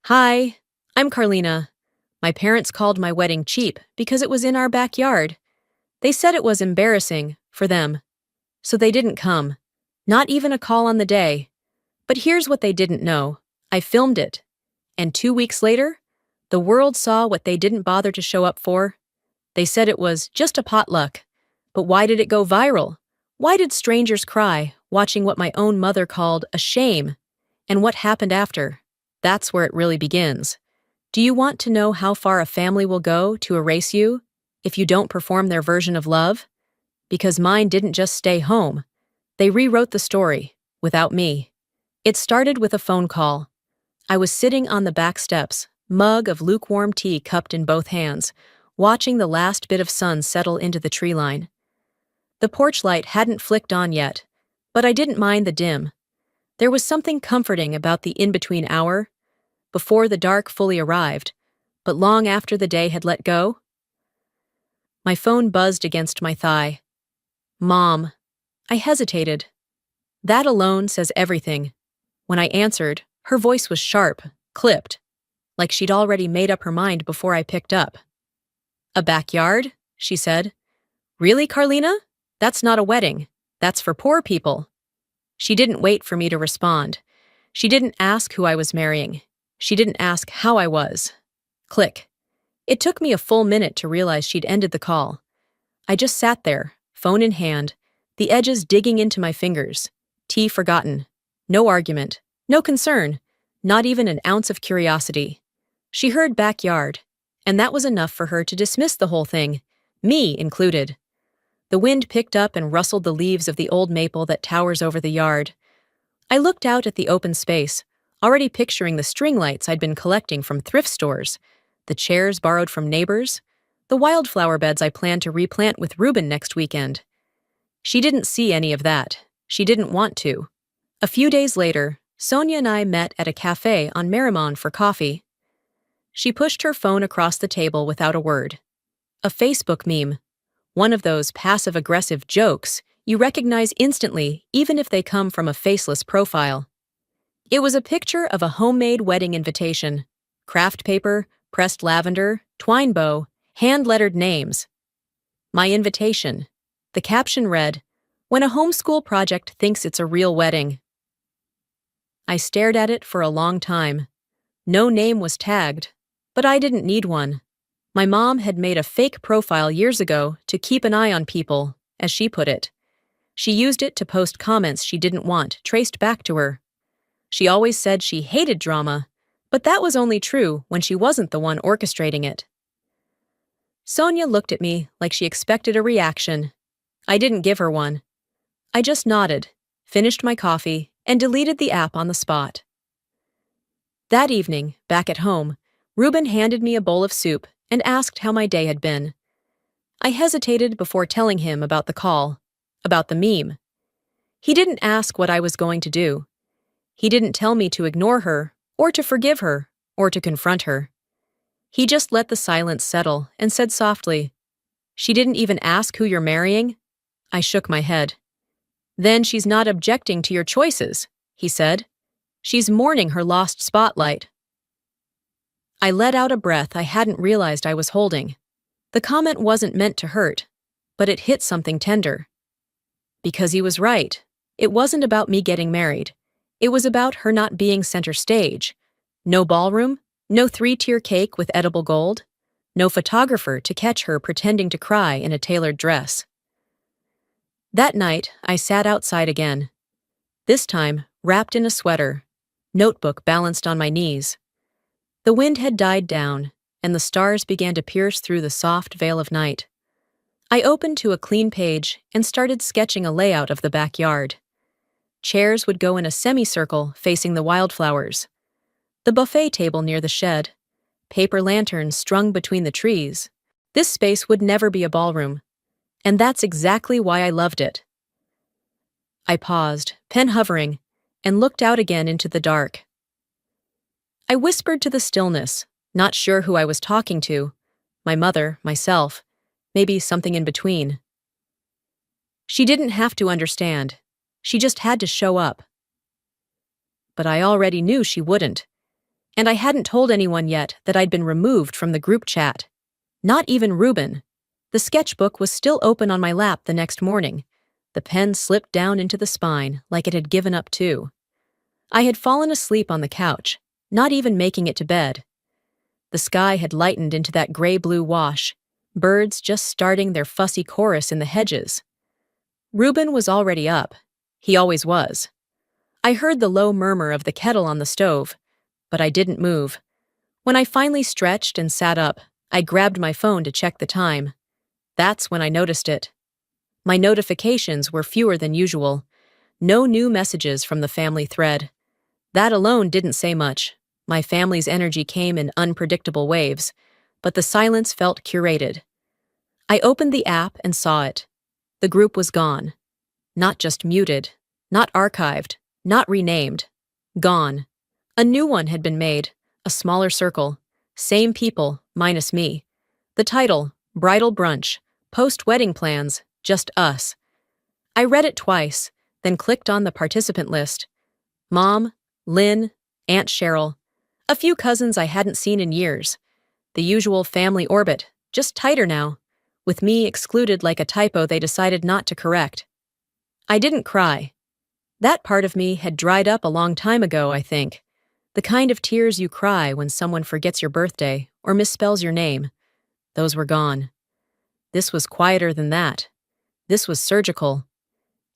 Hi, I'm Carlina. My parents called my wedding cheap because it was in our backyard. They said it was embarrassing for them, so they didn't come. Not even a call on the day. But here's what they didn't know. I filmed it. And 2 weeks later, the world saw what they didn't bother to show up for. They said it was just a potluck. But why did it go viral? Why did strangers cry, watching what my own mother called a shame? And what happened after? That's where it really begins. Do you want to know how far a family will go to erase you if you don't perform their version of love? Because mine didn't just stay home. They rewrote the story, without me. It started with a phone call. I was sitting on the back steps, mug of lukewarm tea cupped in both hands, watching the last bit of sun settle into the tree line. The porch light hadn't flicked on yet, but I didn't mind the dim. There was something comforting about the in-between hour, before the dark fully arrived, but long after the day had let go. My phone buzzed against my thigh. Mom. I hesitated. That alone says everything. When I answered, her voice was sharp, clipped, like she'd already made up her mind before I picked up. A backyard? She said. Really, Carlina? That's not a wedding. That's for poor people. She didn't wait for me to respond. She didn't ask who I was marrying. She didn't ask how I was. Click. It took me a full minute to realize she'd ended the call. I just sat there, phone in hand, the edges digging into my fingers. Tea forgotten. No argument. No concern. Not even an ounce of curiosity. She heard backyard, and that was enough for her to dismiss the whole thing, me included. The wind picked up and rustled the leaves of the old maple that towers over the yard. I looked out at the open space, already picturing the string lights I'd been collecting from thrift stores, the chairs borrowed from neighbors, the wildflower beds I planned to replant with Reuben next weekend. She didn't see any of that. She didn't want to. A few days later, Sonia and I met at a cafe on Merrimon for coffee. She pushed her phone across the table without a word. A Facebook meme. One of those passive-aggressive jokes you recognize instantly even if they come from a faceless profile. It was a picture of a homemade wedding invitation. Craft paper, pressed lavender, twine bow, hand-lettered names. My invitation. The caption read, "When a homeschool project thinks it's a real wedding." I stared at it for a long time. No name was tagged, but I didn't need one. My mom had made a fake profile years ago to keep an eye on people, as she put it. She used it to post comments she didn't want traced back to her. She always said she hated drama, but that was only true when she wasn't the one orchestrating it. Sonia looked at me like she expected a reaction. I didn't give her one. I just nodded, finished my coffee, and deleted the app on the spot. That evening, back at home, Reuben handed me a bowl of soup and asked how my day had been. I hesitated before telling him about the call, about the meme. He didn't ask what I was going to do. He didn't tell me to ignore her, or to forgive her, or to confront her. He just let the silence settle and said softly, "She didn't even ask who you're marrying?" I shook my head. "Then she's not objecting to your choices," he said. "She's mourning her lost spotlight." I let out a breath I hadn't realized I was holding. The comment wasn't meant to hurt, but it hit something tender. Because he was right. It wasn't about me getting married. It was about her not being center stage. No ballroom, no 3-tier cake with edible gold, no photographer to catch her pretending to cry in a tailored dress. That night, I sat outside again. This time, wrapped in a sweater, notebook balanced on my knees. The wind had died down, and the stars began to pierce through the soft veil of night. I opened to a clean page and started sketching a layout of the backyard. Chairs would go in a semicircle facing the wildflowers. The buffet table near the shed. Paper lanterns strung between the trees. This space would never be a ballroom. And that's exactly why I loved it. I paused, pen hovering, and looked out again into the dark. I whispered to the stillness, not sure who I was talking to. My mother, myself, maybe something in between. She didn't have to understand. She just had to show up. But I already knew she wouldn't. And I hadn't told anyone yet that I'd been removed from the group chat. Not even Ruben. The sketchbook was still open on my lap the next morning. The pen slipped down into the spine like it had given up too. I had fallen asleep on the couch, not even making it to bed. The sky had lightened into that gray-blue wash, birds just starting their fussy chorus in the hedges. Ruben was already up. He always was. I heard the low murmur of the kettle on the stove, but I didn't move. When I finally stretched and sat up, I grabbed my phone to check the time. That's when I noticed it. My notifications were fewer than usual. No new messages from the family thread. That alone didn't say much. My family's energy came in unpredictable waves, but the silence felt curated. I opened the app and saw it. The group was gone. Not just muted, not archived, not renamed. Gone. A new one had been made, a smaller circle. Same people, minus me. The title, Bridal Brunch, Post-Wedding Plans, just us. I read it twice, then clicked on the participant list. Mom, Lynn, Aunt Cheryl. A few cousins I hadn't seen in years. The usual family orbit, just tighter now, with me excluded like a typo they decided not to correct. I didn't cry. That part of me had dried up a long time ago, I think. The kind of tears you cry when someone forgets your birthday or misspells your name. Those were gone. This was quieter than that. This was surgical.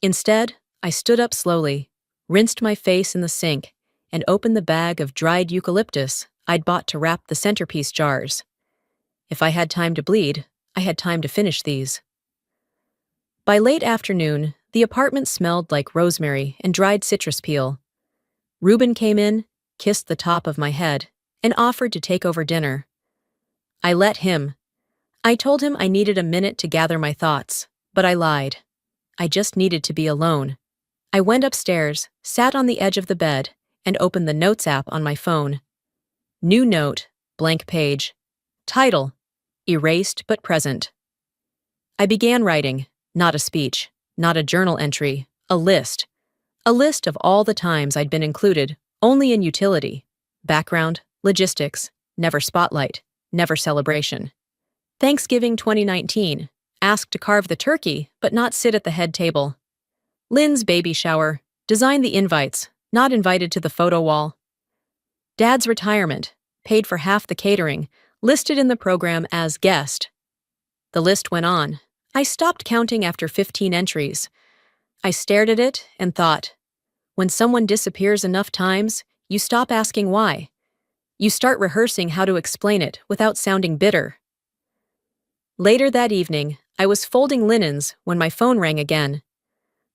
Instead, I stood up slowly, rinsed my face in the sink, and opened the bag of dried eucalyptus I'd bought to wrap the centerpiece jars. If I had time to bleed, I had time to finish these. By late afternoon, the apartment smelled like rosemary and dried citrus peel. Ruben came in, kissed the top of my head, and offered to take over dinner. I let him. I told him I needed a minute to gather my thoughts, but I lied. I just needed to be alone. I went upstairs, sat on the edge of the bed, and opened the Notes app on my phone. New note, blank page. Title, Erased but Present. I began writing, not a speech, not a journal entry, a list. A list of all the times I'd been included, only in utility. Background, logistics, never spotlight, never celebration. Thanksgiving 2019, asked to carve the turkey, but not sit at the head table. Lynn's baby shower, designed the invites, not invited to the photo wall. Dad's retirement, paid for half the catering, listed in the program as guest. The list went on. I stopped counting after 15 entries. I stared at it and thought, when someone disappears enough times, you stop asking why. You start rehearsing how to explain it without sounding bitter. Later that evening, I was folding linens when my phone rang again.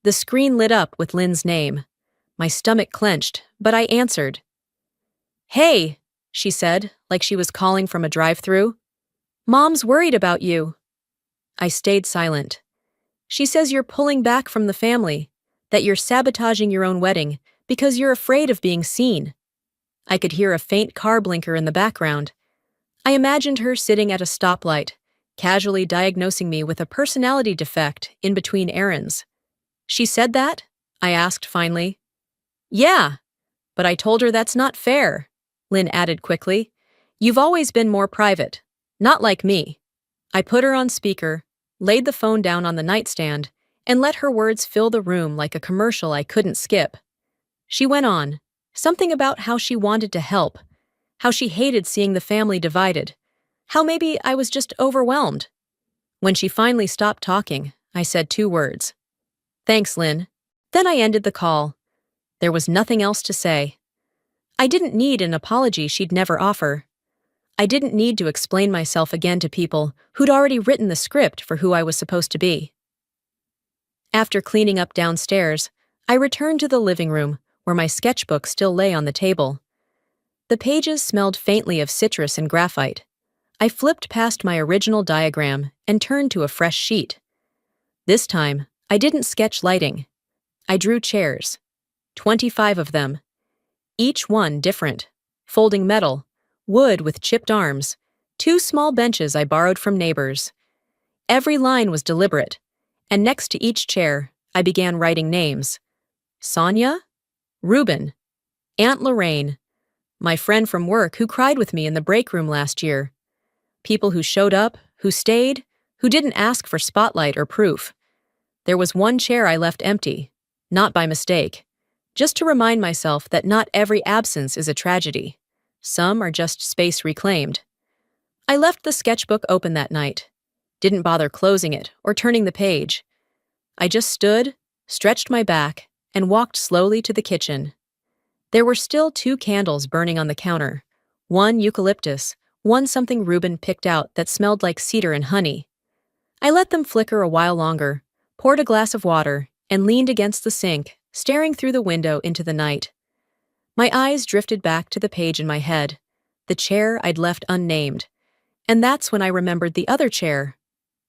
The screen lit up with Lynn's name. My stomach clenched, but I answered. "Hey," she said, like she was calling from a drive-thru. "Mom's worried about you." I stayed silent. "She says you're pulling back from the family, that you're sabotaging your own wedding because you're afraid of being seen." I could hear a faint car blinker in the background. I imagined her sitting at a stoplight, casually diagnosing me with a personality defect in between errands. "She said that?" I asked finally. "Yeah, but I told her that's not fair," Lynn added quickly. "You've always been more private, not like me." I put her on speaker, laid the phone down on the nightstand, and let her words fill the room like a commercial I couldn't skip. She went on, something about how she wanted to help, how she hated seeing the family divided, how maybe I was just overwhelmed. When she finally stopped talking, I said 2 words. "Thanks, Lynn." Then I ended the call. There was nothing else to say. I didn't need an apology she'd never offer. I didn't need to explain myself again to people who'd already written the script for who I was supposed to be. After cleaning up downstairs, I returned to the living room, where my sketchbook still lay on the table. The pages smelled faintly of citrus and graphite. I flipped past my original diagram and turned to a fresh sheet. This time, I didn't sketch lighting. I drew chairs. 25 of them. Each one different. Folding metal, wood with chipped arms, 2 small benches I borrowed from neighbors. Every line was deliberate, and next to each chair, I began writing names. Sonia? Ruben. Aunt Lorraine. My friend from work who cried with me in the break room last year. People who showed up, who stayed, who didn't ask for spotlight or proof. There was one chair I left empty, not by mistake, just to remind myself that not every absence is a tragedy. Some are just space reclaimed. I left the sketchbook open that night, didn't bother closing it or turning the page. I just stood, stretched my back, and walked slowly to the kitchen. There were still 2 candles burning on the counter, one eucalyptus, one something Reuben picked out that smelled like cedar and honey. I let them flicker a while longer, poured a glass of water, and leaned against the sink, staring through the window into the night. My eyes drifted back to the page in my head, the chair I'd left unnamed, and that's when I remembered the other chair.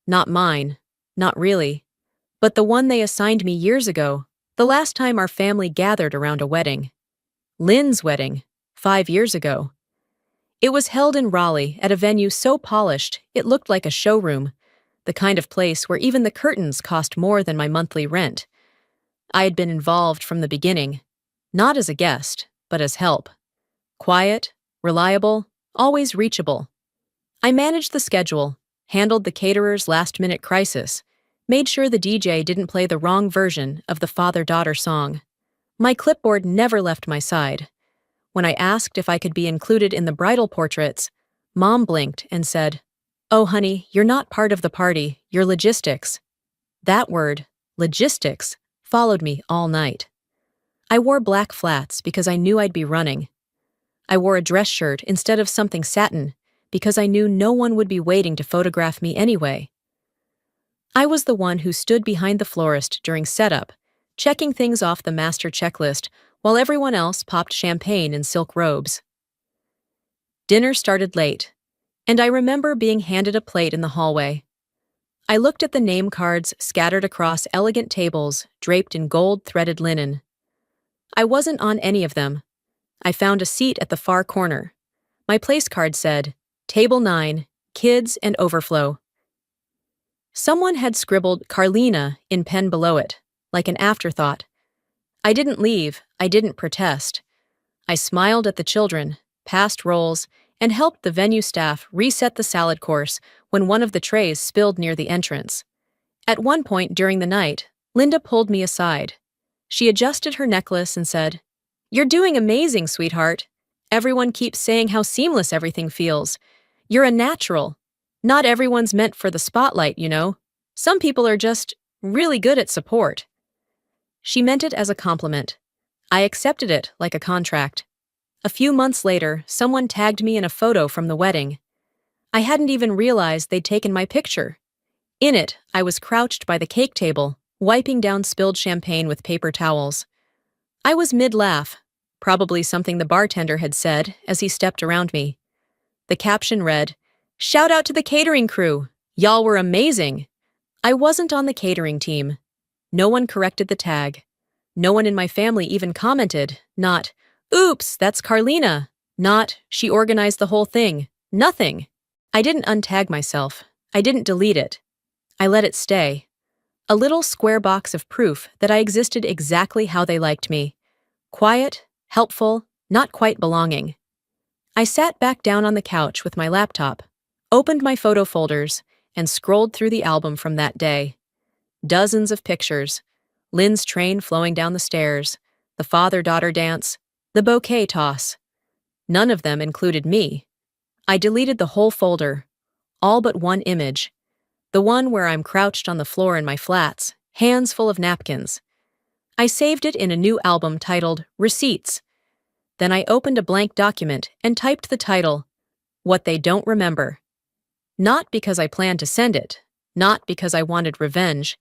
Not mine, not really, but the one they assigned me years ago, the last time our family gathered around a wedding. Lynn's wedding, 5 years ago. It was held in Raleigh at a venue so polished it looked like a showroom, the kind of place where even the curtains cost more than my monthly rent. I had been involved from the beginning, not as a guest, but as help. Quiet, reliable, always reachable. I managed the schedule, handled the caterer's last-minute crisis, made sure the DJ didn't play the wrong version of the father-daughter song. My clipboard never left my side. When I asked if I could be included in the bridal portraits, Mom blinked and said, "Oh, honey, you're not part of the party, you're logistics." That word, logistics, followed me all night. I wore black flats because I knew I'd be running. I wore a dress shirt instead of something satin because I knew no one would be waiting to photograph me anyway. I was the one who stood behind the florist during setup, checking things off the master checklist while everyone else popped champagne in silk robes. Dinner started late, and I remember being handed a plate in the hallway. I looked at the name cards scattered across elegant tables draped in gold-threaded linen. I wasn't on any of them. I found a seat at the far corner. My place card said, Table 9, Kids and Overflow. Someone had scribbled Carlina in pen below it, like an afterthought. I didn't leave, I didn't protest. I smiled at the children, passed rolls, and helped the venue staff reset the salad course when one of the trays spilled near the entrance. At one point during the night, Linda pulled me aside. She adjusted her necklace and said, "You're doing amazing, sweetheart. Everyone keeps saying how seamless everything feels. You're a natural. Not everyone's meant for the spotlight, you know. Some people are just really good at support." She meant it as a compliment. I accepted it like a contract. A few months later, someone tagged me in a photo from the wedding. I hadn't even realized they'd taken my picture. In it, I was crouched by the cake table, wiping down spilled champagne with paper towels. I was mid-laugh, probably something the bartender had said as he stepped around me. The caption read, "Shout out to the catering crew. Y'all were amazing." I wasn't on the catering team. No one corrected the tag. No one in my family even commented, not, "Oops, that's Carlina," not, "She organized the whole thing." Nothing. I didn't untag myself. I didn't delete it. I let it stay. A little square box of proof that I existed exactly how they liked me. Quiet, helpful, not quite belonging. I sat back down on the couch with my laptop, opened my photo folders, and scrolled through the album from that day. Dozens of pictures. Lynn's train flowing down the stairs, the father-daughter dance, the bouquet toss. None of them included me. I deleted the whole folder, all but one image, the one where I'm crouched on the floor in my flats, hands full of napkins. I saved it in a new album titled Receipts. Then I opened a blank document and typed the title, What They Don't Remember. Not because I planned to send it, not because I wanted revenge,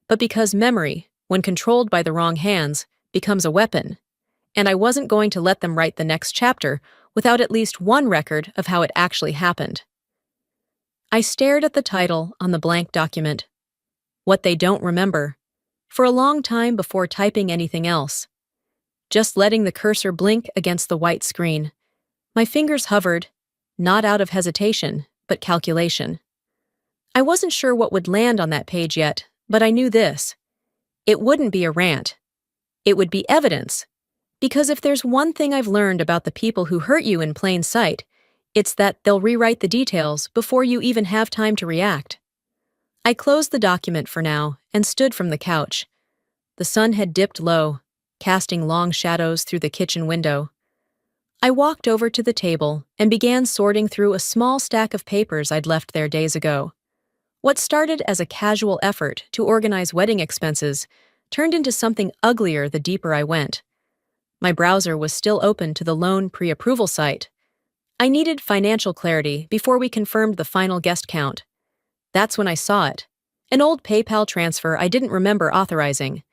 but because memory, when controlled by the wrong hands, becomes a weapon, and I wasn't going to let them write the next chapter without at least one record of how it actually happened. I stared at the title on the blank document, What They Don't Remember, for a long time before typing anything else. Just letting the cursor blink against the white screen. My fingers hovered, not out of hesitation, but calculation. I wasn't sure what would land on that page yet, but I knew this. It wouldn't be a rant. It would be evidence. Because if there's one thing I've learned about the people who hurt you in plain sight, it's that they'll rewrite the details before you even have time to react. I closed the document for now and stood from the couch. The sun had dipped low, casting long shadows through the kitchen window. I walked over to the table and began sorting through a small stack of papers I'd left there days ago. What started as a casual effort to organize wedding expenses turned into something uglier the deeper I went. My browser was still open to the loan pre-approval site. I needed financial clarity before we confirmed the final guest count. That's when I saw it. An old PayPal transfer I didn't remember authorizing.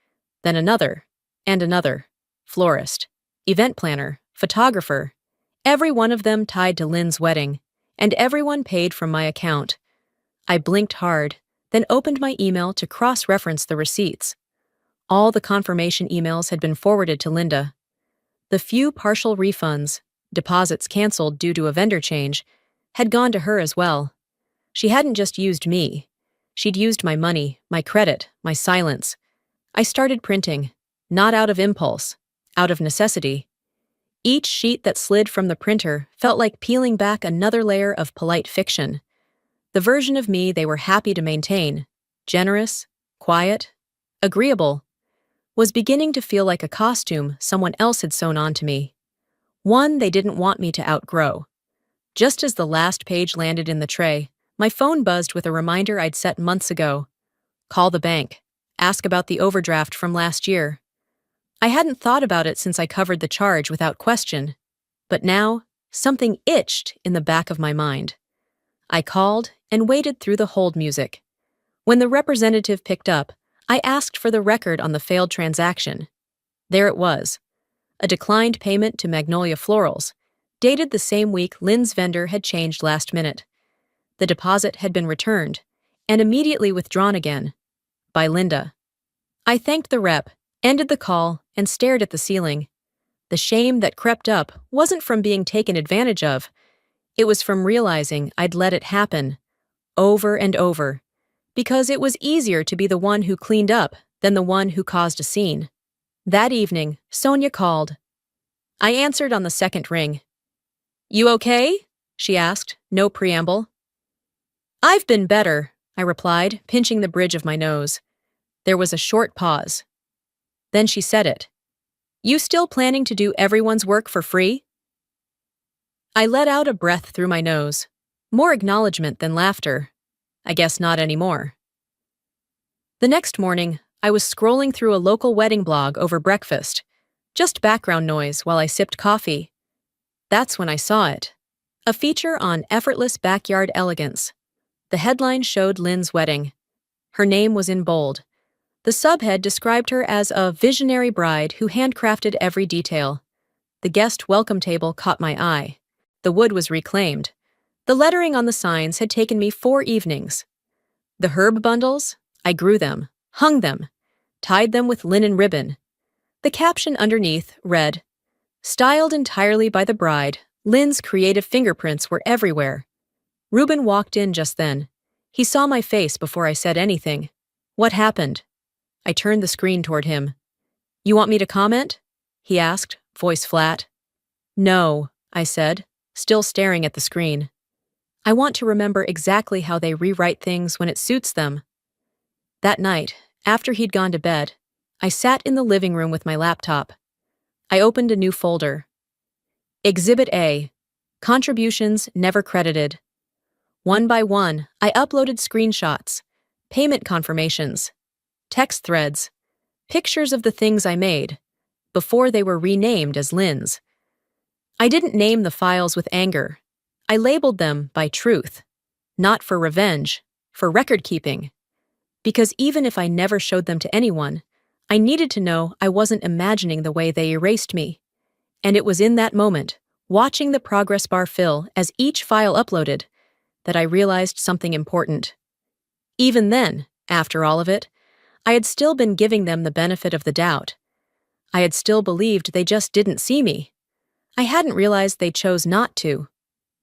Then another, and another. Florist, event planner, photographer. Every one of them tied to Lynn's wedding, and everyone paid from my account. I blinked hard, then opened my email to cross-reference the receipts. All the confirmation emails had been forwarded to Linda. The few partial refunds, deposits canceled due to a vendor change, had gone to her as well. She hadn't just used me. She'd used my money, my credit, my silence. I started printing, not out of impulse, out of necessity. Each sheet that slid from the printer felt like peeling back another layer of polite fiction. The version of me they were happy to maintain, generous, quiet, agreeable, was beginning to feel like a costume someone else had sewn onto me. One they didn't want me to outgrow. Just as the last page landed in the tray, my phone buzzed with a reminder I'd set months ago. Call the bank. Ask about the overdraft from last year. I hadn't thought about it since I covered the charge without question. But now, something itched in the back of my mind. I called and waited through the hold music. When the representative picked up, I asked for the record on the failed transaction. There it was. A declined payment to Magnolia Florals, dated the same week Lynn's vendor had changed last minute. The deposit had been returned, and immediately withdrawn again. By Linda. I thanked the rep, ended the call, and stared at the ceiling. The shame that crept up wasn't from being taken advantage of. It was from realizing I'd let it happen, over and over, because it was easier to be the one who cleaned up than the one who caused a scene. That evening, Sonia called. I answered on the second ring. "You okay?" she asked, no preamble. "I've been better," I replied, pinching the bridge of my nose. There was a short pause. Then she said it. "You still planning to do everyone's work for free?" I let out a breath through my nose. More acknowledgement than laughter. I guess not anymore. The next morning, I was scrolling through a local wedding blog over breakfast. Just background noise while I sipped coffee. That's when I saw it. A feature on effortless backyard elegance. The headline showed Lynn's wedding. Her name was in bold. The subhead described her as a visionary bride who handcrafted every detail. The guest welcome table caught my eye. The wood was reclaimed. The lettering on the signs had taken me 4 evenings. The herb bundles? I grew them, hung them, tied them with linen ribbon. The caption underneath read, "Styled entirely by the bride, Lynn's creative fingerprints were everywhere." Reuben walked in just then. He saw my face before I said anything. "What happened?" I turned the screen toward him. "You want me to comment?" he asked, voice flat. "No," I said, still staring at the screen. I want to remember exactly how they rewrite things when it suits them. That night, after he'd gone to bed, I sat in the living room with my laptop. I opened a new folder. Exhibit A, Contributions Never Credited. One by one, I uploaded screenshots, payment confirmations, text threads, pictures of the things I made, before they were renamed as Lynn's. I didn't name the files with anger. I labeled them by truth, not for revenge, for record-keeping. Because even if I never showed them to anyone, I needed to know I wasn't imagining the way they erased me. And it was in that moment, watching the progress bar fill as each file uploaded, that I realized something important. Even then, after all of it, I had still been giving them the benefit of the doubt. I had still believed they just didn't see me. I hadn't realized they chose not to.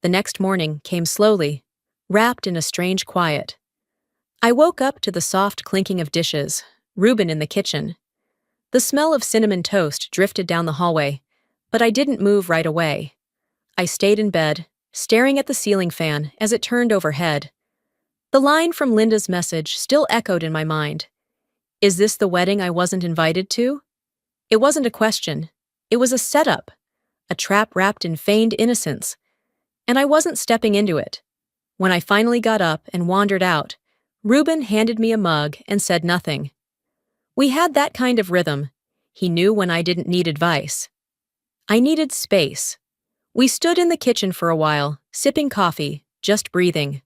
The next morning came slowly, wrapped in a strange quiet. I woke up to the soft clinking of dishes, Reuben in the kitchen. The smell of cinnamon toast drifted down the hallway, but I didn't move right away. I stayed in bed, staring at the ceiling fan as it turned overhead. The line from Linda's message still echoed in my mind. Is this the wedding I wasn't invited to? It wasn't a question. It was a setup, a trap wrapped in feigned innocence. And I wasn't stepping into it. When I finally got up and wandered out, Reuben handed me a mug and said nothing. We had that kind of rhythm. He knew when I didn't need advice. I needed space. We stood in the kitchen for a while, sipping coffee, just breathing.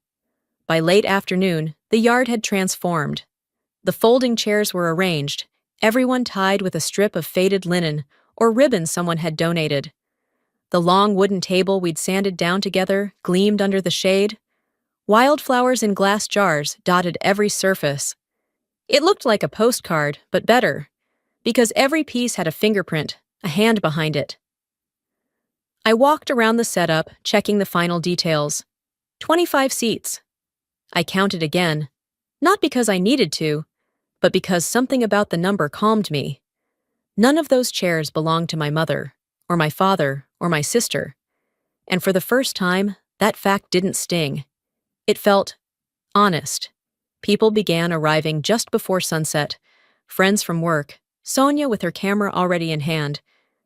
By late afternoon, the yard had transformed. The folding chairs were arranged, everyone tied with a strip of faded linen or ribbon someone had donated. The long wooden table we'd sanded down together gleamed under the shade. Wildflowers in glass jars dotted every surface. It looked like a postcard, but better, because every piece had a fingerprint, a hand behind it. I walked around the setup, checking the final details. 25 seats. I counted again, not because I needed to, but because something about the number calmed me. None of those chairs belonged to my mother, or my father, or my sister. And for the first time, that fact didn't sting. It felt honest. People began arriving just before sunset. Friends from work, Sonia with her camera already in hand,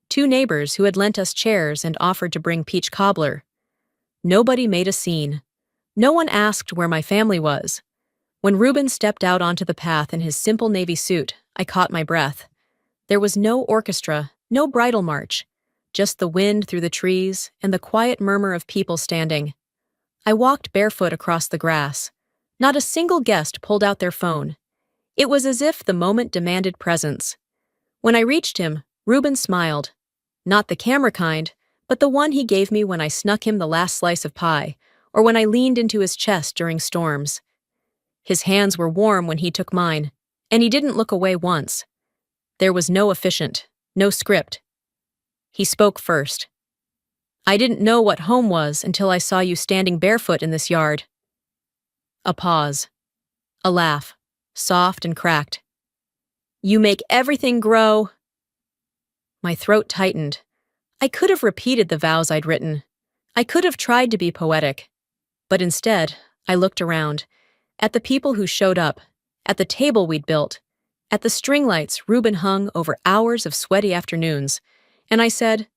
2 neighbors who had lent us chairs and offered to bring peach cobbler. Nobody made a scene. No one asked where my family was. When Reuben stepped out onto the path in his simple navy suit, I caught my breath. There was no orchestra, no bridal march, just the wind through the trees and the quiet murmur of people standing. I walked barefoot across the grass. Not a single guest pulled out their phone. It was as if the moment demanded presence. When I reached him, Reuben smiled. Not the camera kind, but the one he gave me when I snuck him the last slice of pie, or when I leaned into his chest during storms. His hands were warm when he took mine, and he didn't look away once. There was no officiant, no script. He spoke first. I didn't know what home was until I saw you standing barefoot in this yard. A pause. A laugh, soft and cracked. You make everything grow. My throat tightened. I could have repeated the vows I'd written. I could have tried to be poetic. But instead, I looked around, at the people who showed up, at the table we'd built, at the string lights Reuben hung over hours of sweaty afternoons, and I said,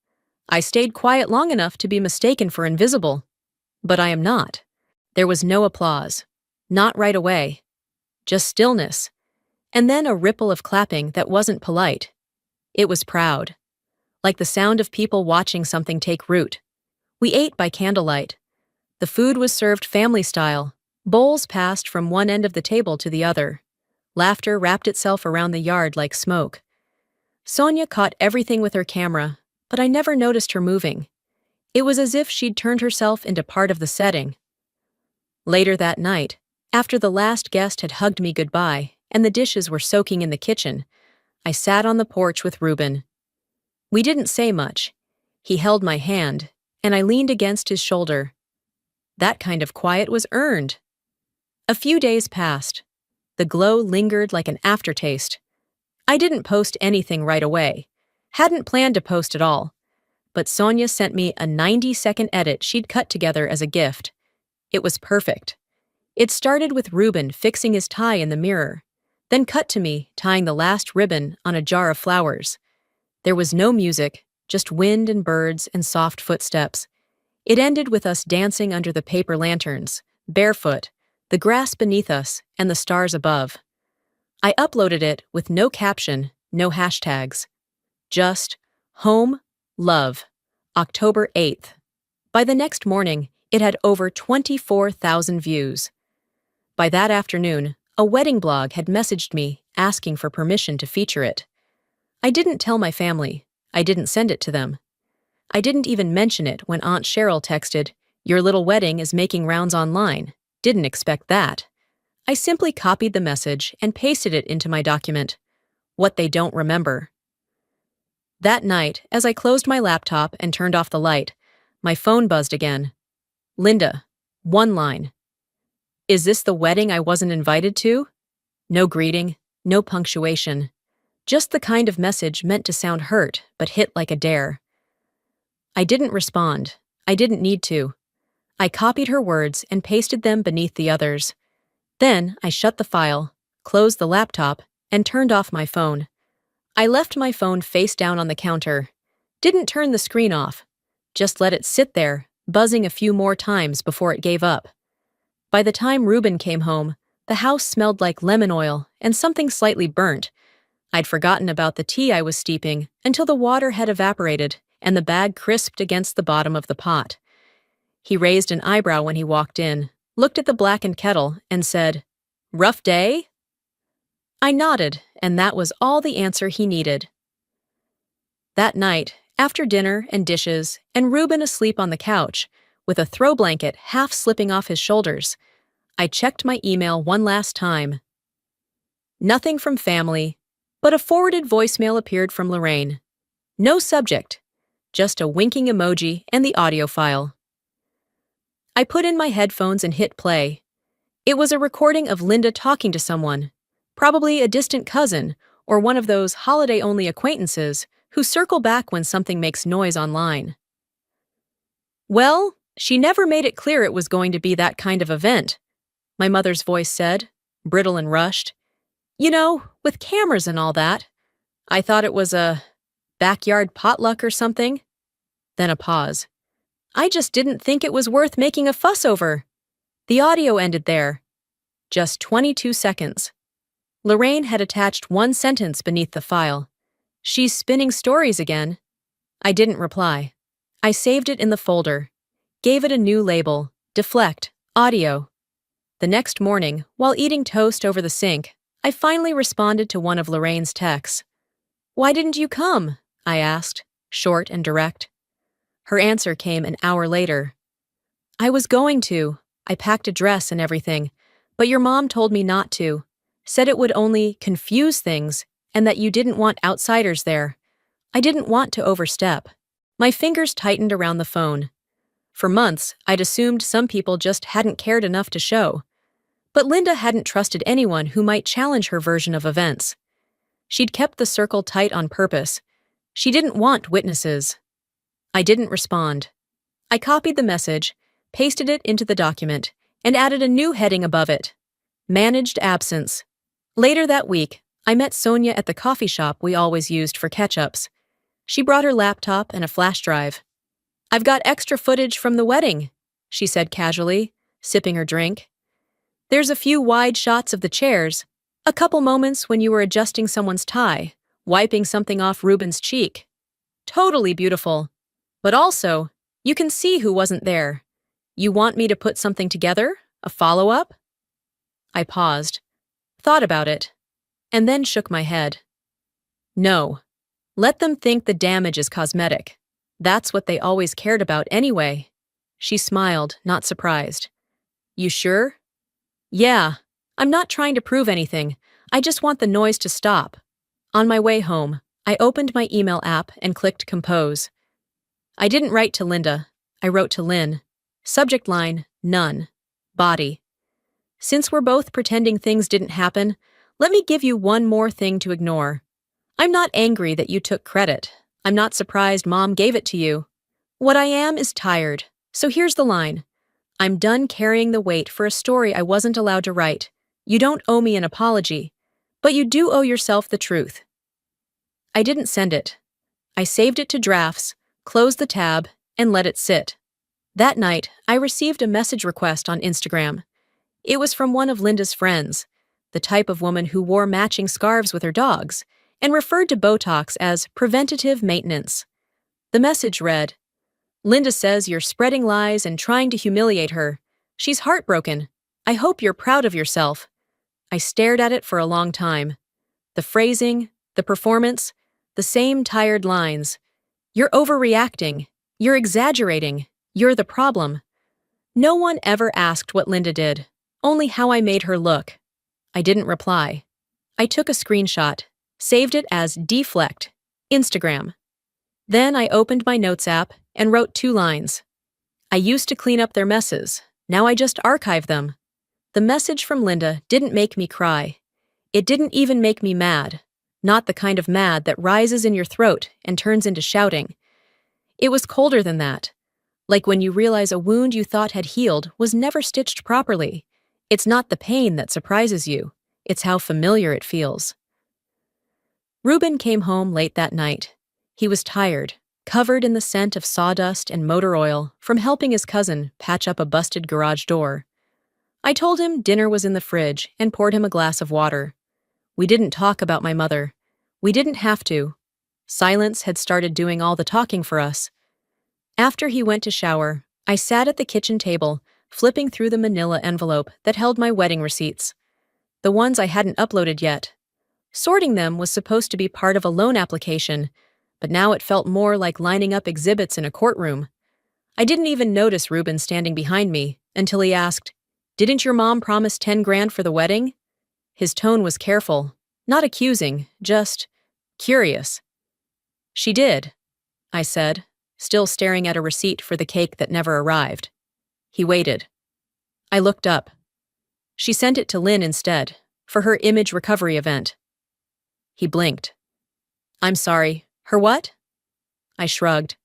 I stayed quiet long enough to be mistaken for invisible. But I am not. There was no applause. Not right away. Just stillness. And then a ripple of clapping that wasn't polite. It was proud. Like the sound of people watching something take root. We ate by candlelight. The food was served family style. Bowls passed from one end of the table to the other. Laughter wrapped itself around the yard like smoke. Sonia caught everything with her camera, but I never noticed her moving. It was as if she'd turned herself into part of the setting. Later that night, after the last guest had hugged me goodbye and the dishes were soaking in the kitchen, I sat on the porch with Reuben. We didn't say much. He held my hand, and I leaned against his shoulder. That kind of quiet was earned. A few days passed. The glow lingered like an aftertaste. I didn't post anything right away. Hadn't planned to post at all. But Sonia sent me a 90-second edit she'd cut together as a gift. It was perfect. It started with Reuben fixing his tie in the mirror, then cut to me tying the last ribbon on a jar of flowers. There was no music, just wind and birds and soft footsteps. It ended with us dancing under the paper lanterns, barefoot, the grass beneath us and the stars above. I uploaded it with no caption, no hashtags. Just, home, love, October 8th. By the next morning, it had over 24,000 views. By that afternoon, a wedding blog had messaged me asking for permission to feature it. I didn't tell my family. I didn't send it to them. I didn't even mention it when Aunt Cheryl texted, "Your little wedding is making rounds online." Didn't expect that. I simply copied the message and pasted it into my document. What they don't remember. That night, as I closed my laptop and turned off the light, my phone buzzed again. Linda, one line. Is this the wedding I wasn't invited to? No greeting, no punctuation. Just the kind of message meant to sound hurt, but hit like a dare. I didn't respond. I didn't need to. I copied her words and pasted them beneath the others. Then I shut the file, closed the laptop, and turned off my phone. I left my phone face down on the counter. Didn't turn the screen off. Just let it sit there, buzzing a few more times before it gave up. By the time Ruben came home, the house smelled like lemon oil and something slightly burnt. I'd forgotten about the tea I was steeping until the water had evaporated and the bag crisped against the bottom of the pot. He raised an eyebrow when he walked in, looked at the blackened kettle, and said, "Rough day?" I nodded, and that was all the answer he needed. That night, after dinner and dishes, and Ruben asleep on the couch, with a throw blanket half slipping off his shoulders, I checked my email one last time. Nothing from family, but a forwarded voicemail appeared from Lorraine. No subject, just a winking emoji and the audio file. I put in my headphones and hit play. It was a recording of Linda talking to someone, probably a distant cousin or one of those holiday-only acquaintances who circle back when something makes noise online. "Well, she never made it clear it was going to be that kind of event," my mother's voice said, brittle and rushed. "You know, with cameras and all that. I thought it was a backyard potluck or something." Then a pause. "I just didn't think it was worth making a fuss over." The audio ended there. Just 22 seconds. Lorraine had attached one sentence beneath the file. "She's spinning stories again." I didn't reply. I saved it in the folder. Gave it a new label, Deflect, Audio. The next morning, while eating toast over the sink, I finally responded to one of Lorraine's texts. "Why didn't you come?" I asked, short and direct. Her answer came an hour later. "I was going to. I packed a dress and everything, but your mom told me not to. Said it would only confuse things and that you didn't want outsiders there. I didn't want to overstep." My fingers tightened around the phone. For months, I'd assumed some people just hadn't cared enough to show. But Linda hadn't trusted anyone who might challenge her version of events. She'd kept the circle tight on purpose. She didn't want witnesses. I didn't respond. I copied the message, pasted it into the document, and added a new heading above it. Managed absence. Later that week, I met Sonia at the coffee shop we always used for catch-ups. She brought her laptop and a flash drive. "I've got extra footage from the wedding," she said casually, sipping her drink. "There's a few wide shots of the chairs, a couple moments when you were adjusting someone's tie, wiping something off Ruben's cheek. Totally beautiful. But also, you can see who wasn't there. You want me to put something together? A follow-up?" I paused, thought about it, and then shook my head. "No. Let them think the damage is cosmetic. That's what they always cared about anyway." She smiled, not surprised. "You sure?" "Yeah. I'm not trying to prove anything. I just want the noise to stop." On my way home, I opened my email app and clicked Compose. I didn't write to Linda. I wrote to Lynn. Subject line, none. Body. "Since we're both pretending things didn't happen, let me give you one more thing to ignore. I'm not angry that you took credit. I'm not surprised Mom gave it to you. What I am is tired. So here's the line. I'm done carrying the weight for a story I wasn't allowed to write. You don't owe me an apology, but you do owe yourself the truth." I didn't send it. I saved it to drafts, closed the tab, and let it sit. That night, I received a message request on Instagram. It was from one of Linda's friends, the type of woman who wore matching scarves with her dogs, and referred to Botox as preventative maintenance. The message read, "Linda says you're spreading lies and trying to humiliate her. She's heartbroken. I hope you're proud of yourself." I stared at it for a long time. The phrasing, the performance, the same tired lines. "You're overreacting. You're exaggerating. You're the problem." No one ever asked what Linda did, only how I made her look. I didn't reply. I took a screenshot, saved it as Deflect, Instagram. Then I opened my notes app and wrote 2 lines. I used to clean up their messes. Now I just archive them. The message from Linda didn't make me cry. It didn't even make me mad. not the kind of mad that rises in your throat and turns into shouting. It was colder than that, like when you realize a wound you thought had healed was never stitched properly. It's not the pain that surprises you, it's how familiar it feels. Reuben came home late that night. He was tired, covered in the scent of sawdust and motor oil from helping his cousin patch up a busted garage door. I told him dinner was in the fridge and poured him a glass of water. We didn't talk about my mother. We didn't have to. Silence had started doing all the talking for us. After he went to shower, I sat at the kitchen table, flipping through the manila envelope that held my wedding receipts. The ones I hadn't uploaded yet. Sorting them was supposed to be part of a loan application, but now it felt more like lining up exhibits in a courtroom. I didn't even notice Reuben standing behind me until he asked, "Didn't your mom promise 10 grand for the wedding?" His tone was careful, not accusing, just curious. "She did," I said, still staring at a receipt for the cake that never arrived. He waited. I looked up. She sent it to Lynn instead, for her image recovery event. He blinked. "I'm sorry, her what?" I shrugged.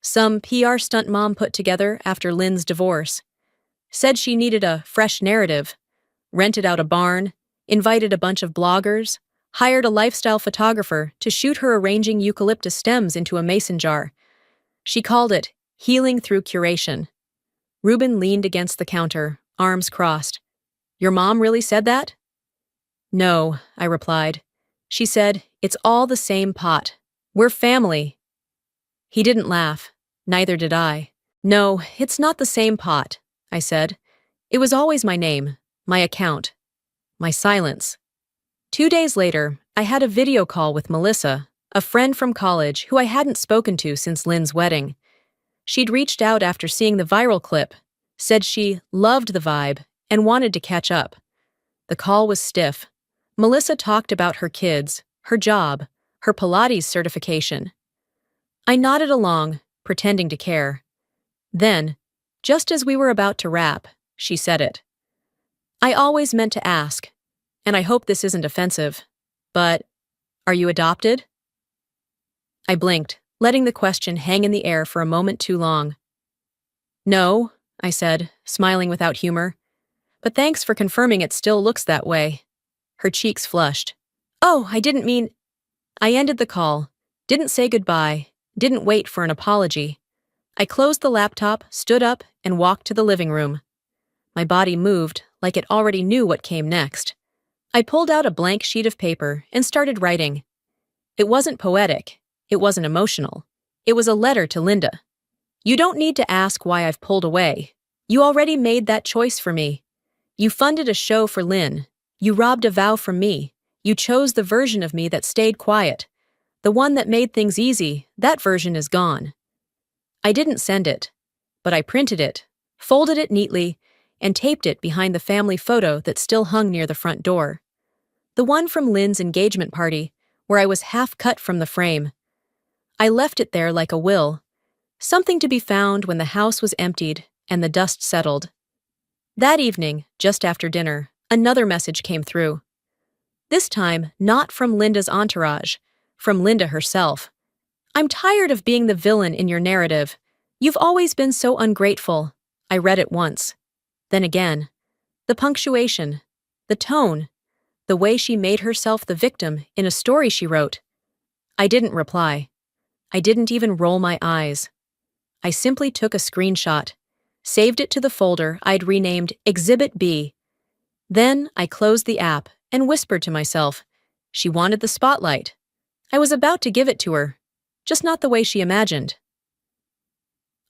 Some PR stunt mom put together after Lynn's divorce. Said she needed a fresh narrative, rented out a barn, invited a bunch of bloggers, hired a lifestyle photographer to shoot her arranging eucalyptus stems into a mason jar. She called it healing through curation. Reuben leaned against the counter, arms crossed. "Your mom really said that?" "No," I replied. "She said, it's all the same pot. We're family." He didn't laugh. Neither did I. "No, it's not the same pot," I said. "It was always my name, my account, my silence." 2 days later, I had a video call with Melissa, a friend from college who I hadn't spoken to since Lynn's wedding. She'd reached out after seeing the viral clip, said she loved the vibe and wanted to catch up. The call was stiff. Melissa talked about her kids, her job, her Pilates certification. I nodded along, pretending to care. Then, just as we were about to wrap, she said it. "I always meant to ask, and I hope this isn't offensive, but are you adopted?" I blinked, letting the question hang in the air for a moment too long. "No," I said, smiling without humor. "But thanks for confirming it still looks that way." Her cheeks flushed. "Oh, I didn't mean—" I ended the call, didn't say goodbye, didn't wait for an apology. I closed the laptop, stood up, and walked to the living room. My body moved like it already knew what came next. I pulled out a blank sheet of paper and started writing. It wasn't poetic. It wasn't emotional. It was a letter to Linda. "You don't need to ask why I've pulled away. You already made that choice for me. You funded a show for Lynn. You robbed a vow from me. You chose the version of me that stayed quiet. The one that made things easy, that version is gone." I didn't send it, but I printed it, folded it neatly, and taped it behind the family photo that still hung near the front door. The one from Lynn's engagement party, where I was half cut from the frame. I left it there like a will, something to be found when the house was emptied and the dust settled. That evening, just after dinner, another message came through. This time, not from Linda's entourage, from Linda herself. "I'm tired of being the villain in your narrative. You've always been so ungrateful." I read it once. Then again. The punctuation, the tone, the way she made herself the victim in a story she wrote. I didn't reply. I didn't even roll my eyes. I simply took a screenshot, saved it to the folder I'd renamed Exhibit B. Then I closed the app and whispered to myself, she wanted the spotlight. I was about to give it to her, just not the way she imagined.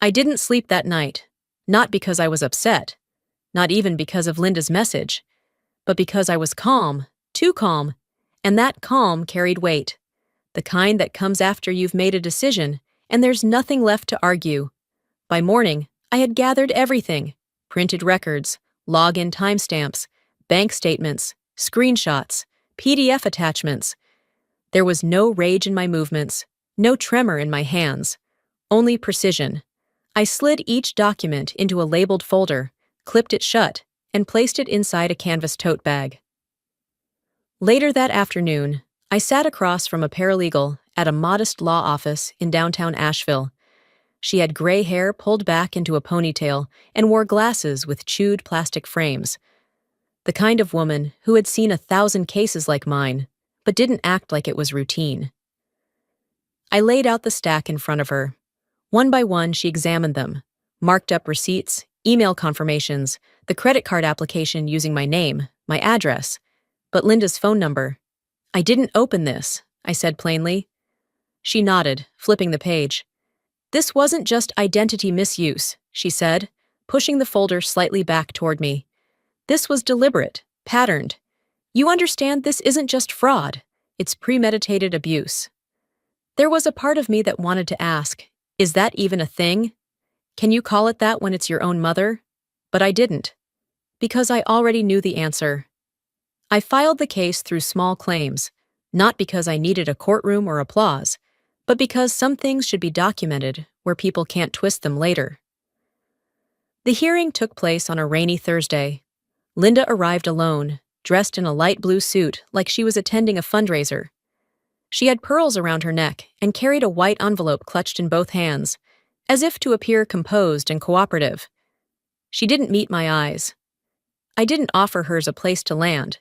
I didn't sleep that night, not because I was upset, not even because of Linda's message, but because I was calm, too calm, and that calm carried weight. The kind that comes after you've made a decision and there's nothing left to argue. By morning, I had gathered everything: printed records, login timestamps, bank statements, screenshots, PDF attachments. There was no rage in my movements, no tremor in my hands, only precision. I slid each document into a labeled folder, clipped it shut, and placed it inside a canvas tote bag. Later that afternoon, I sat across from a paralegal at a modest law office in downtown Asheville. She had gray hair pulled back into a ponytail and wore glasses with chewed plastic frames. The kind of woman who had seen 1,000 cases like mine, but didn't act like it was routine. I laid out the stack in front of her. One by one, she examined them, marked up receipts, email confirmations, the credit card application using my name, my address, but Linda's phone number. "I didn't open this," I said plainly. She nodded, flipping the page. "This wasn't just identity misuse," she said, pushing the folder slightly back toward me. "This was deliberate, patterned. You understand this isn't just fraud, it's premeditated abuse." There was a part of me that wanted to ask, is that even a thing? Can you call it that when it's your own mother? But I didn't. Because I already knew the answer. I filed the case through small claims, not because I needed a courtroom or applause, but because some things should be documented where people can't twist them later. The hearing took place on a rainy Thursday. Linda arrived alone, dressed in a light blue suit like she was attending a fundraiser. She had pearls around her neck and carried a white envelope clutched in both hands, as if to appear composed and cooperative. She didn't meet my eyes. I didn't offer hers a place to land.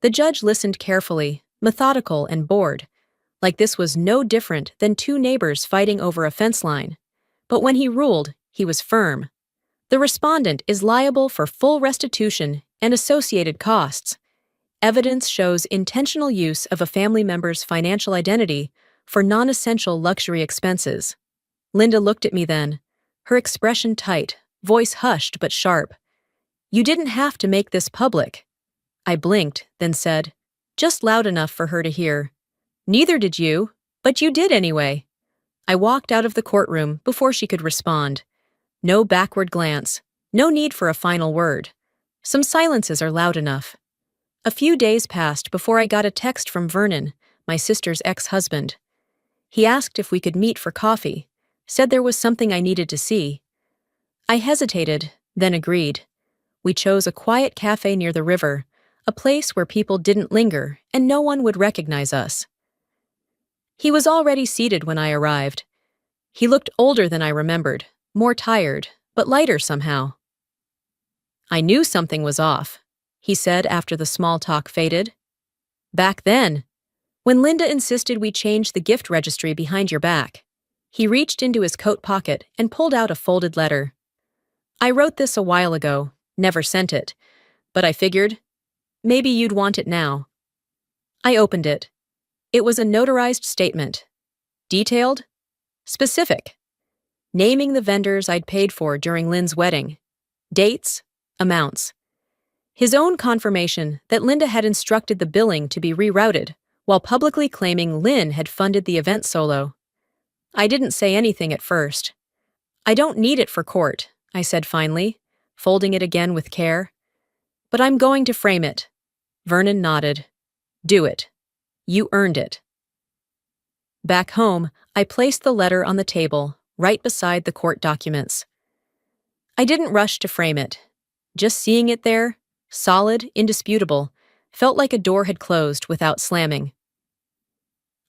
The judge listened carefully, methodical and bored, like this was no different than two neighbors fighting over a fence line. But when he ruled, he was firm. The respondent is liable for full restitution and associated costs. Evidence shows intentional use of a family member's financial identity for non-essential luxury expenses. Linda looked at me then, her expression tight, voice hushed but sharp. "You didn't have to make this public." I blinked, then said, just loud enough for her to hear, "Neither did you, but you did anyway." I walked out of the courtroom before she could respond. No backward glance, no need for a final word. Some silences are loud enough. A few days passed before I got a text from Vernon, my sister's ex-husband. He asked if we could meet for coffee, said there was something I needed to see. I hesitated, then agreed. We chose a quiet cafe near the river, a place where people didn't linger and no one would recognize us. He was already seated when I arrived. He looked older than I remembered, more tired, but lighter somehow. "I knew something was off," he said after the small talk faded. "Back then, when Linda insisted we change the gift registry behind your back." He reached into his coat pocket and pulled out a folded letter. "I wrote this a while ago, never sent it, but I figured, maybe you'd want it now." I opened it. It was a notarized statement. Detailed, specific, naming the vendors I'd paid for during Lynn's wedding, dates, amounts. His own confirmation that Linda had instructed the billing to be rerouted, while publicly claiming Lynn had funded the event solo. I didn't say anything at first. "I don't need it for court," I said finally, folding it again with care. "But I'm going to frame it." Vernon nodded. "Do it. You earned it." Back home, I placed the letter on the table, right beside the court documents. I didn't rush to frame it. Just seeing it there, solid, indisputable, felt like a door had closed without slamming.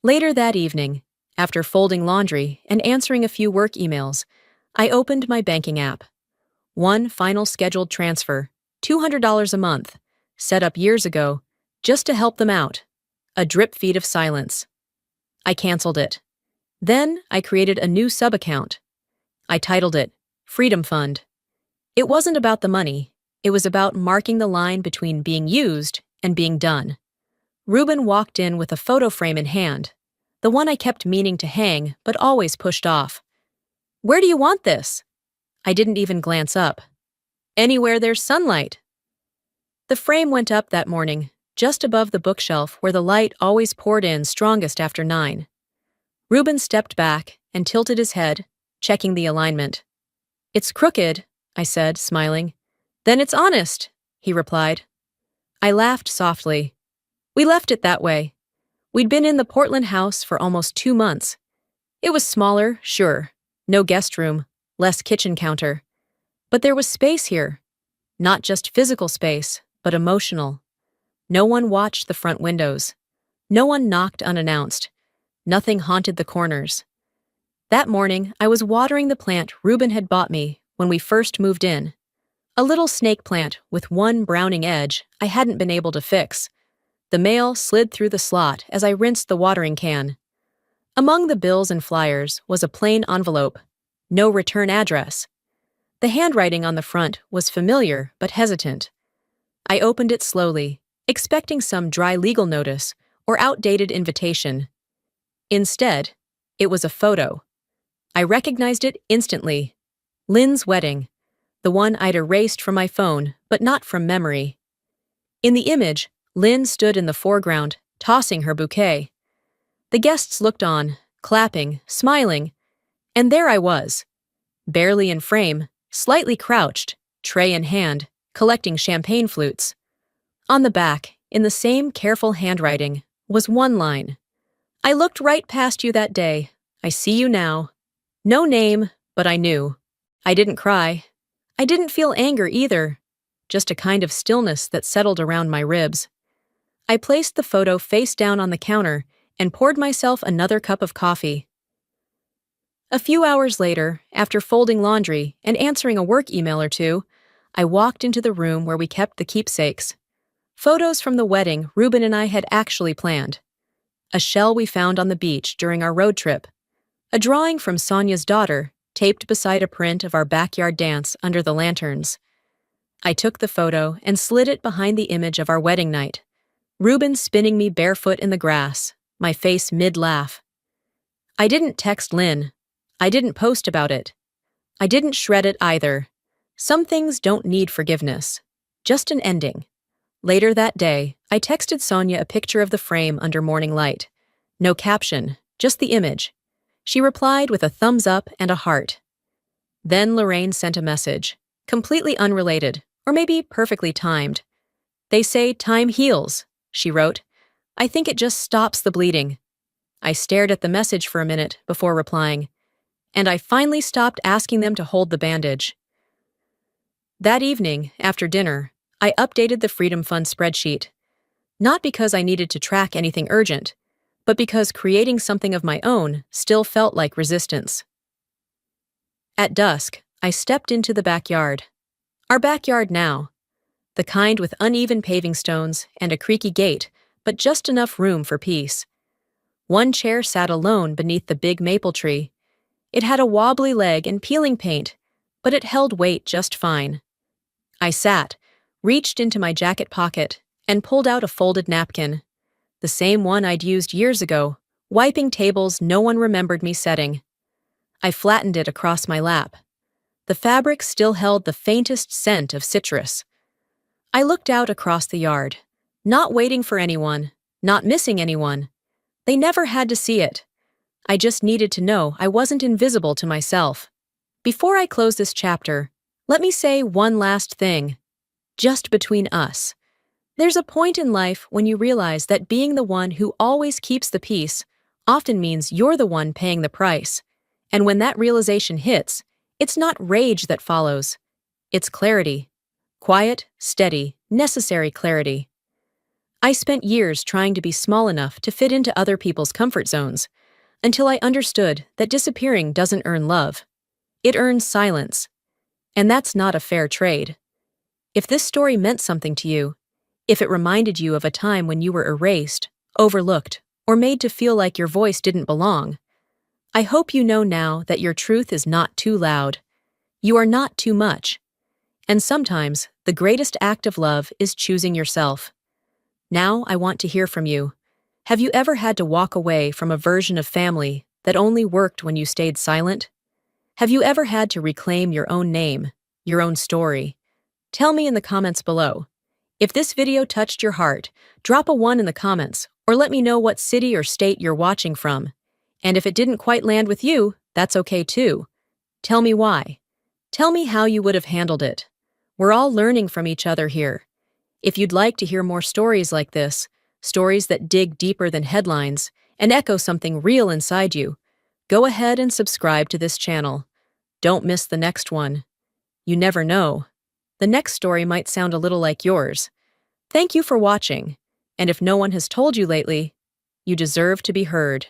Later that evening, after folding laundry and answering a few work emails, I opened my banking app. One final scheduled transfer, $200 a month, set up years ago, just to help them out. A drip feed of silence. I canceled it. Then I created a new sub-account. I titled it Freedom Fund. It wasn't about the money. It was about marking the line between being used and being done. Ruben walked in with a photo frame in hand, the one I kept meaning to hang but always pushed off. "Where do you want this?" I didn't even glance up. "Anywhere there's sunlight." The frame went up that morning, just above the bookshelf where the light always poured in strongest after 9. Ruben stepped back and tilted his head, checking the alignment. "It's crooked," I said, smiling. "Then it's honest," he replied. I laughed softly. We left it that way. We'd been in the Portland house for almost 2 months. It was smaller, sure, no guest room, less kitchen counter. But there was space here. Not just physical space, but emotional. No one watched the front windows. No one knocked unannounced. Nothing haunted the corners. That morning, I was watering the plant Reuben had bought me when we first moved in. A little snake plant with one browning edge I hadn't been able to fix. The mail slid through the slot as I rinsed the watering can. Among the bills and flyers was a plain envelope. No return address. The handwriting on the front was familiar but hesitant. I opened it slowly, expecting some dry legal notice or outdated invitation. Instead, it was a photo. I recognized it instantly. Lynn's wedding, the one I'd erased from my phone, but not from memory. In the image, Lynn stood in the foreground, tossing her bouquet. The guests looked on, clapping, smiling, and there I was, barely in frame, slightly crouched, tray in hand, collecting champagne flutes. On the back, in the same careful handwriting, was one line. I looked right past you that day. I see you now. No name, but I knew. I didn't cry. I didn't feel anger either, just a kind of stillness that settled around my ribs. I placed the photo face down on the counter and poured myself another cup of coffee. A few hours later, after folding laundry and answering a work email or two, I walked into the room where we kept the keepsakes. Photos from the wedding Reuben and I had actually planned. A shell we found on the beach during our road trip. A drawing from Sonia's daughter, taped beside a print of our backyard dance under the lanterns. I took the photo and slid it behind the image of our wedding night. Reuben spinning me barefoot in the grass, my face mid-laugh. I didn't text Lynn. I didn't post about it. I didn't shred it either. Some things don't need forgiveness. Just an ending. Later that day, I texted Sonia a picture of the frame under morning light. No caption, just the image. She replied with a thumbs up and a heart. Then Lorraine sent a message, completely unrelated, or maybe perfectly timed. They say time heals, she wrote. I think it just stops the bleeding. I stared at the message for a minute before replying, and I finally stopped asking them to hold the bandage. That evening, after dinner, I updated the Freedom Fund spreadsheet. Not because I needed to track anything urgent, but because creating something of my own still felt like resistance. At dusk, I stepped into the backyard. Our backyard now. The kind with uneven paving stones and a creaky gate, but just enough room for peace. One chair sat alone beneath the big maple tree. It had a wobbly leg and peeling paint, but it held weight just fine. I sat, reached into my jacket pocket, and pulled out a folded napkin. The same one I'd used years ago, wiping tables no one remembered me setting. I flattened it across my lap. The fabric still held the faintest scent of citrus. I looked out across the yard, not waiting for anyone, not missing anyone. They never had to see it. I just needed to know I wasn't invisible to myself. Before I close this chapter, let me say one last thing. Just between us. There's a point in life when you realize that being the one who always keeps the peace often means you're the one paying the price. And when that realization hits, it's not rage that follows. It's clarity. Quiet, steady, necessary clarity. I spent years trying to be small enough to fit into other people's comfort zones, until I understood that disappearing doesn't earn love. It earns silence. And that's not a fair trade. If this story meant something to you, if it reminded you of a time when you were erased, overlooked, or made to feel like your voice didn't belong, I hope you know now that your truth is not too loud. You are not too much. And sometimes, the greatest act of love is choosing yourself. Now I want to hear from you. Have you ever had to walk away from a version of family that only worked when you stayed silent? Have you ever had to reclaim your own name, your own story? Tell me in the comments below. If this video touched your heart, drop a 1 in the comments, or let me know what city or state you're watching from. And if it didn't quite land with you, that's okay too. Tell me why. Tell me how you would have handled it. We're all learning from each other here. If you'd like to hear more stories like this, stories that dig deeper than headlines and echo something real inside you, go ahead and subscribe to this channel. Don't miss the next one. You never know. The next story might sound a little like yours. Thank you for watching. And if no one has told you lately, You deserve to be heard.